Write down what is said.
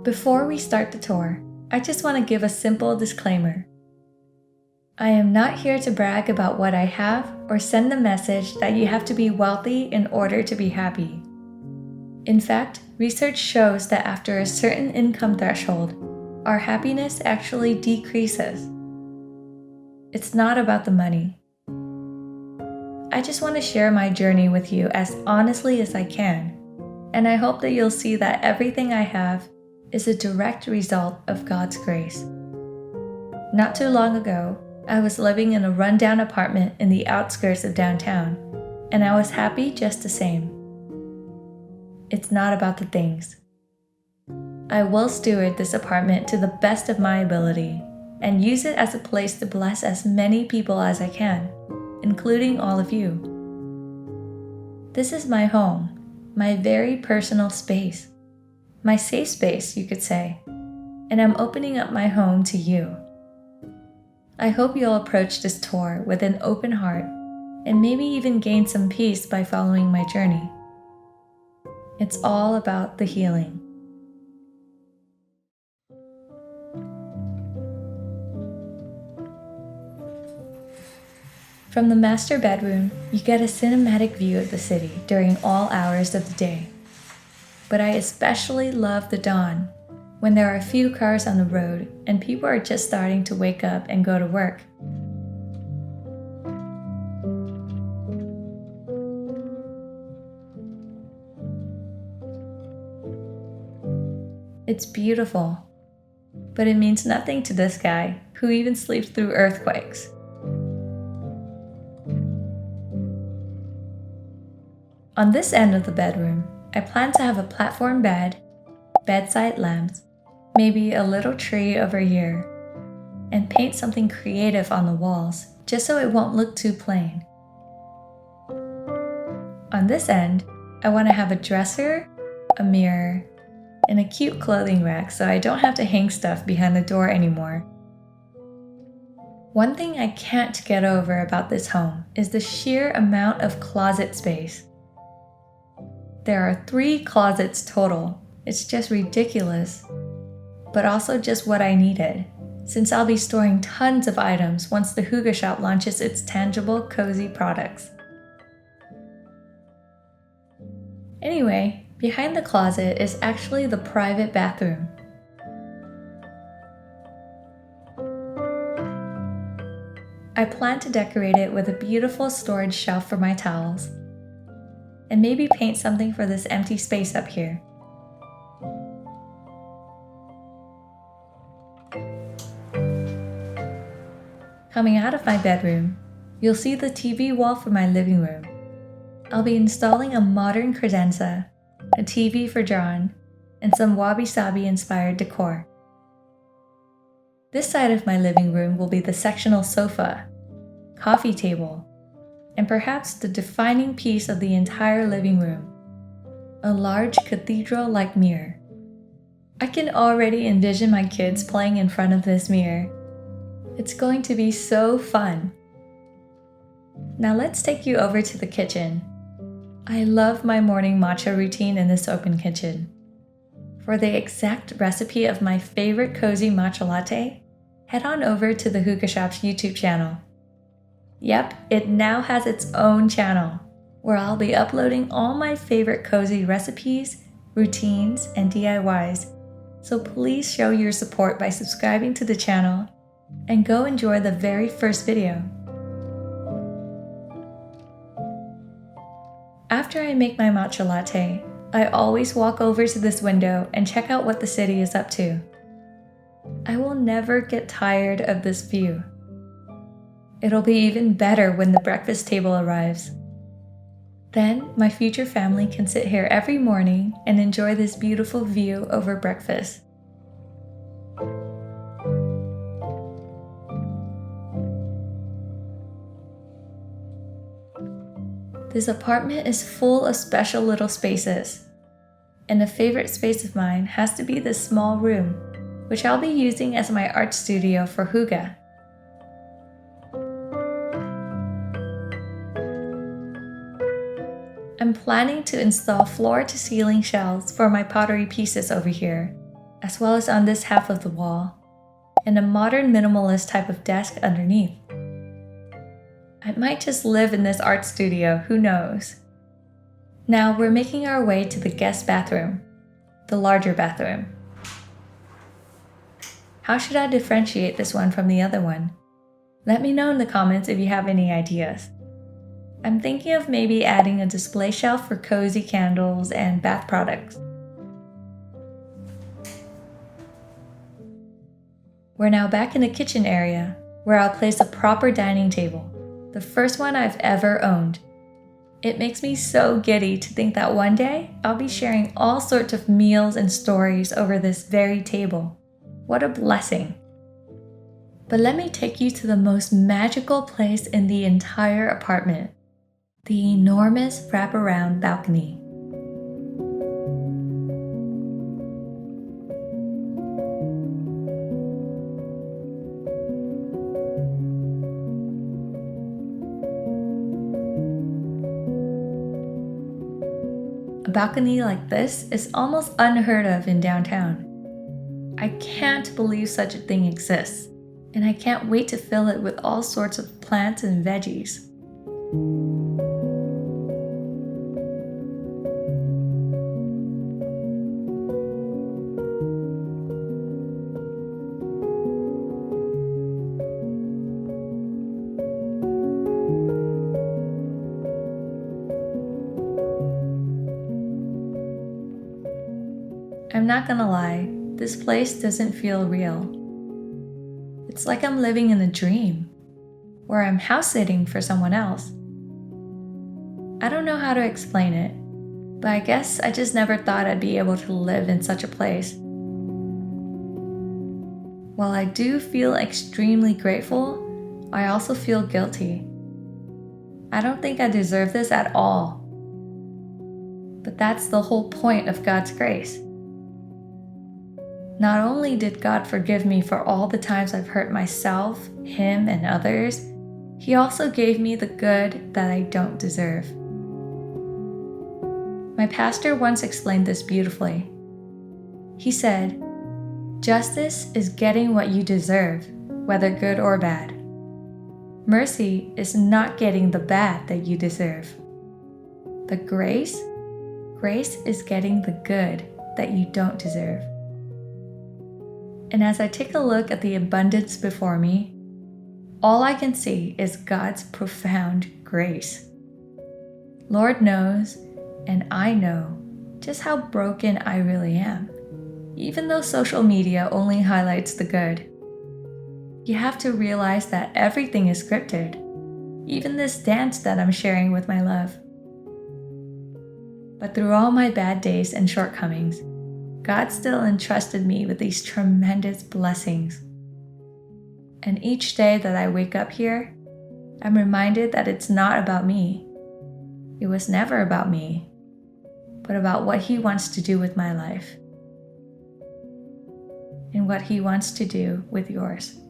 Before we start the tour, I just want to give a simple disclaimer. I am not here to brag about what I have or send the message that you have to be wealthy in order to be happy. In fact, research shows that after a certain income threshold, our happiness actually decreases. It's not about the money. I just want to share my journey with you as honestly as I can, and I hope that you'll see that everything I have is a direct result of God's grace. Not too long ago, I was living in a rundown apartment in the outskirts of downtown, and I was happy just the same. It's not about the things. I will steward this apartment to the best of my ability and use it as a place to bless as many people as I can, including all of you. This is my home, my very personal space, my safe space, you could say, and I'm opening up my home to you. I hope you'll approach this tour with an open heart and maybe even gain some peace by following my journey. It's all about the healing. From the master bedroom, you get a cinematic view of the city during all hours of the day. But I especially love the dawn, when there are a few cars on the road and people are just starting to wake up and go to work. It's beautiful, but it means nothing to this guy who even sleeps through earthquakes. On this end of the bedroom, I plan to have a platform bed, bedside lamps, maybe a little tree over here, and paint something creative on the walls just so it won't look too plain. On this end, I want to have a dresser, a mirror, and a cute clothing rack so I don't have to hang stuff behind the door anymore. One thing I can't get over about this home is the sheer amount of closet space. There are 3 closets total. It's just ridiculous, but also just what I needed, since I'll be storing tons of items once the Hygge shop launches its tangible, cozy products. Anyway, behind the closet is actually the private bathroom. I plan to decorate it with a beautiful storage shelf for my towels, and maybe paint something for this empty space up here. Coming out of my bedroom, you'll see the TV wall for my living room. I'll be installing a modern credenza, a TV for John, and some wabi-sabi inspired decor. This side of my living room will be the sectional sofa, coffee table, and perhaps the defining piece of the entire living room, a large cathedral-like mirror. I can already envision my kids playing in front of this mirror. It's going to be so fun. Now let's take you over to the kitchen. I love my morning matcha routine in this open kitchen. For the exact recipe of my favorite cozy matcha latte, head on over to the Hygge shop's YouTube channel. Yep, it now has its own channel, where I'll be uploading all my favorite cozy recipes, routines, and DIYs, so please show your support by subscribing to the channel and go enjoy the very first video. After I make my matcha latte, I always walk over to this window and check out what the city is up to. I will never get tired of this view. It'll be even better when the breakfast table arrives. Then my future family can sit here every morning and enjoy this beautiful view over breakfast. This apartment is full of special little spaces, and a favorite space of mine has to be this small room, which I'll be using as my art studio for Hygge. I'm planning to install floor-to-ceiling shelves for my pottery pieces over here, as well as on this half of the wall, and a modern minimalist type of desk underneath. I might just live in this art studio, who knows? Now we're making our way to the guest bathroom, the larger bathroom. How should I differentiate this one from the other one? Let me know in the comments if you have any ideas. I'm thinking of maybe adding a display shelf for cozy candles and bath products. We're now back in the kitchen area, where I'll place a proper dining table, the first one I've ever owned. It makes me so giddy to think that one day I'll be sharing all sorts of meals and stories over this very table. What a blessing! But let me take you to the most magical place in the entire apartment, the enormous wraparound balcony. A balcony like this is almost unheard of in downtown. I can't believe such a thing exists, and I can't wait to fill it with all sorts of plants and veggies. I'm not gonna lie, this place doesn't feel real. It's like I'm living in a dream, where I'm house sitting for someone else. I don't know how to explain it, but I guess I just never thought I'd be able to live in such a place. While I do feel extremely grateful, I also feel guilty. I don't think I deserve this at all. But that's the whole point of God's grace. Not only did God forgive me for all the times I've hurt myself, Him, and others, He also gave me the good that I don't deserve. My pastor once explained this beautifully. He said, "Justice is getting what you deserve, whether good or bad. Mercy is not getting the bad that you deserve. But grace is getting the good that you don't deserve." And as I take a look at the abundance before me, all I can see is God's profound grace. Lord knows, and I know, just how broken I really am, even though social media only highlights the good. You have to realize that everything is scripted, even this dance that I'm sharing with my love. But through all my bad days and shortcomings, God still entrusted me with these tremendous blessings. And each day that I wake up here, I'm reminded that it's not about me. It was never about me, but about what He wants to do with my life and what He wants to do with yours.